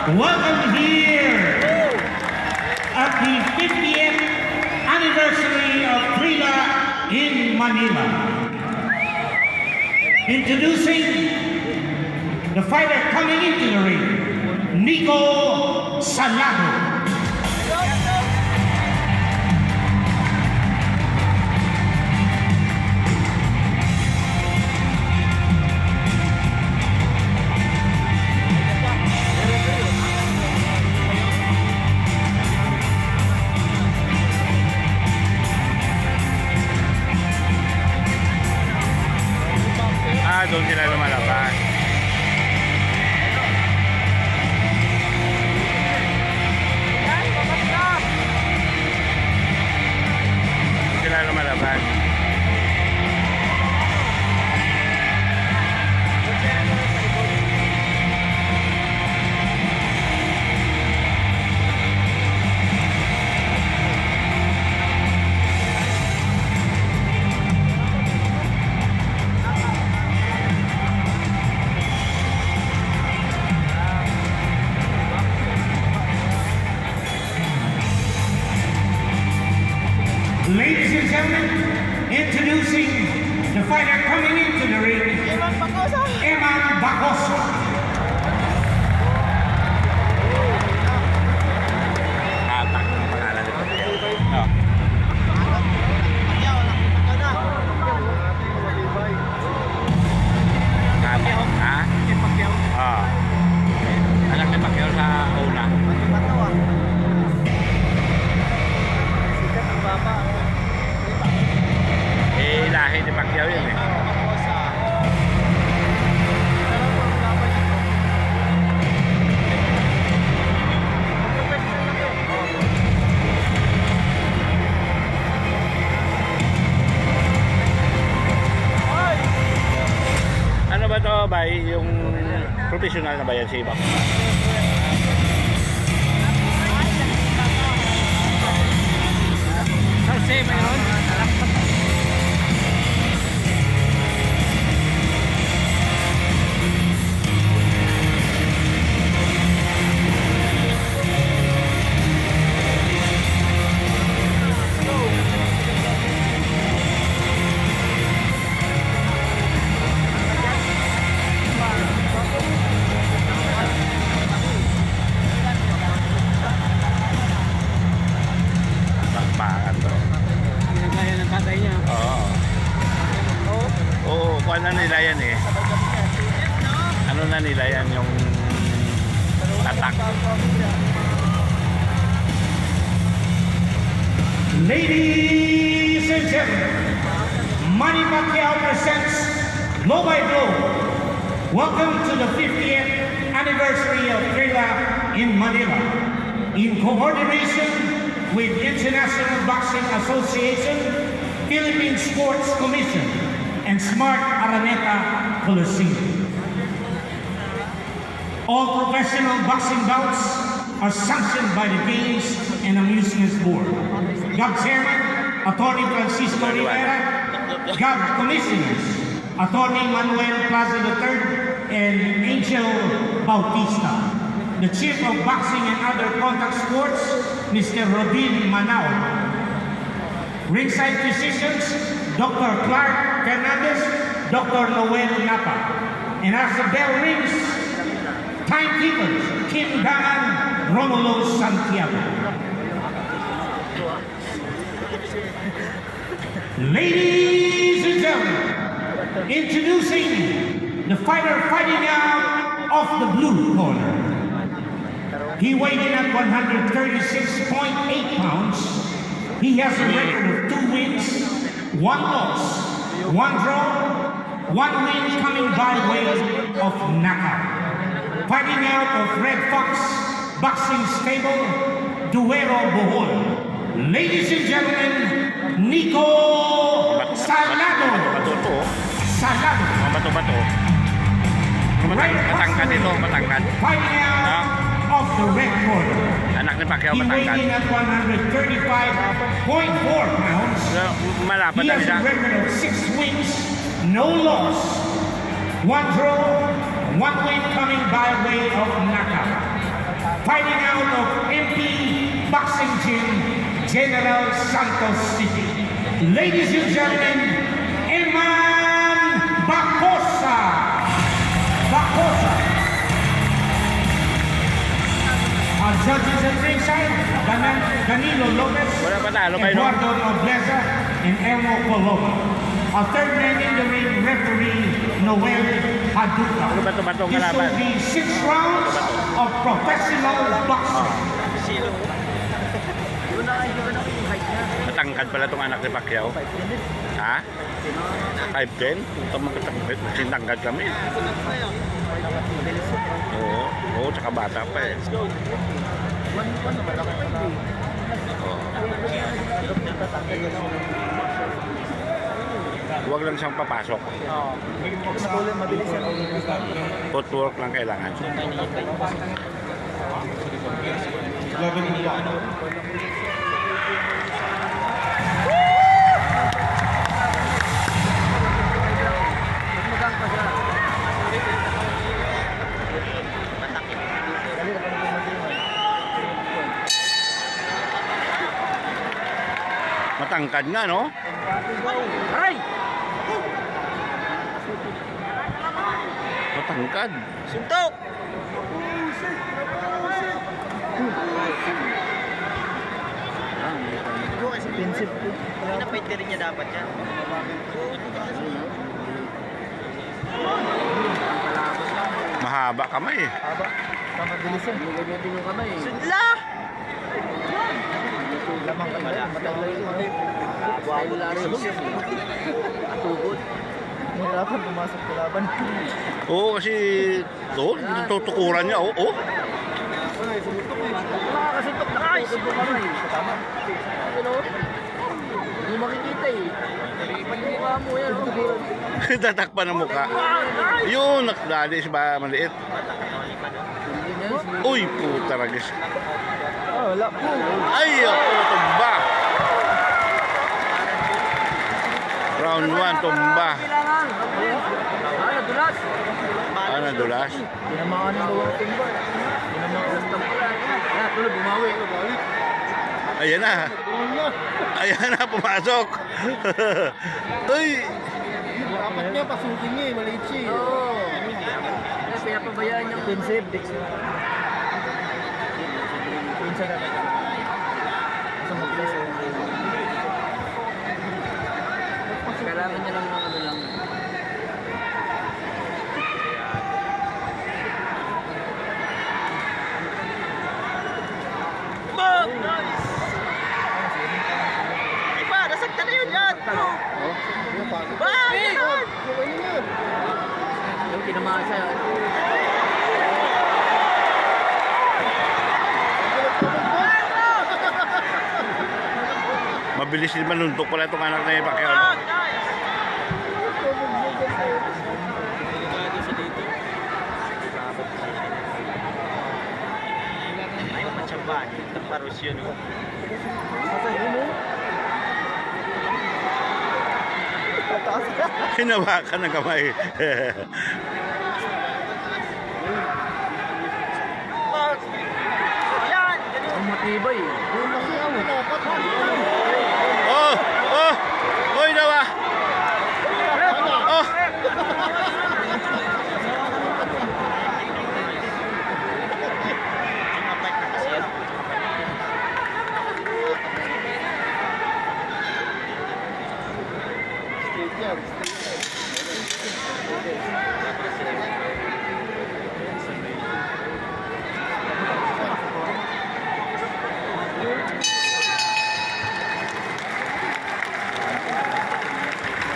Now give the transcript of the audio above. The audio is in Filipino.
Welcome here at the 50th anniversary of Trila in Manila. Introducing the fighter coming into the ring, Nico Salado. Doon sila lumalaban. Sila lumalaban. Ladies and gentlemen, introducing the fighter coming into the ring, Eman Bacosa. Atak ang pangalan nito. No. Ha? Ah. Anak ni Pacquiao sa una. Lahi ni Pacquiao yun eh. Ano ba to, bay? Yung professional na ba yan si Ibang? Kasi mayroon. Ano nila yan eh? Ano na nila yan yung tatak? Ladies and gentlemen, Manny Pacquiao presents Blow by Blow. Welcome to the 50th anniversary of Trila in Manila. In coordination with International Boxing Association, Philippine Sports Commission, and Smart Araneta Coliseum. All professional boxing bouts are sanctioned by the Games and Amusements Board. GAB Chairman, Attorney Francisco Rivera, GAB Commissioners, Attorney Manuel Plaza III and Angel Bautista. The Chief of Boxing and Other Contact Sports, Mr. Rodin Manao. Ringside physicians, Dr. Clark Fernandez, Dr. Noel Napa. And as the bell rings, timekeepers, Kim Daman, Romulo Santiago. Ladies and gentlemen, introducing the fighter fighting out of the blue corner. He weighed in at 136.8 pounds. He has a record of 2 wins, 1 loss, 1 draw, 1 win coming by way of knockout. Fighting out of Red Fox Boxing Stable, Duero Bohol. Ladies and gentlemen, Nico Salado. Salado. Bato-bato. Matangkad ito, matangkad. Fighting out of the red corner. Anak ni Pacquiao He weighed matangkad. in at 135.4 pounds. Malapad He na has siya. a record of 6 wins, no loss, 1 draw, 1 win coming by way of knockout. fighting out of MP Boxing Gym, General Santos City. Ladies and gentlemen, Eman Bacosa. Bacosa. Our judges at ringside, Danilo Lopez, Wala pa talo kayo, no? Eduardo Nobleza, and Elmo Coloma. Our third man in the ring, referee Noel Haduka. Ano ba ito batong This kalaban? will be 6 rounds of professional boxing. Matangkad pala itong anak ni Pacquiao. Ha? 5'10"? Puta magkatangkad. Sinangkad kami. Oo. Oo, tsaka bata pa eh. Huwag lang siyang papasok. Footwork lang kailangan. Matangkad nga, no? Aray! Matangkad. Suntok! Expensive po. Pinapwede rin niya dapat yan. Mahaba kamay eh. Haba. Kamabilis yan. Lugay din yung kamay. Sudla! Lamang kamay. Matangla yung kamay. Wow, lari. Atugod. Mahirapan pumasok sa laban. Oo, kasi tutukuran niya. Oo. Nakakasuntok na kayo. Suntok kamay. Tama. Ano? Hindi makikita eh. Pagmukha mo yan. Tatakpan ng mukha. Yun, nakdali ba maliit? Uy, puta ragis. Wala po. Ay, ako, tumba. Round 1, tumba. Nadulas. Nadulas? Tinamaan ng bawang timba. Tinamaan ng tampa. Tulad, bumawi. Ayan na. Ayan na, pumasok. Uy. Dapat niya, pasukin niya eh. Maliit siya eh. Oo. Pinapabayaan niyang defensive. Pinsa na. Sa mag-bless. Kailangan niya lang ng ano lang. Iba, nasagta na yun yan! Ba! Yan! Yung tinamaan siya. Mabilis din manuntok pala itong anak na yung Pacquiao, no? Ayaw matsamba. Paros yun. Hinawakan ng kamay. Yan! Ang matibay eh.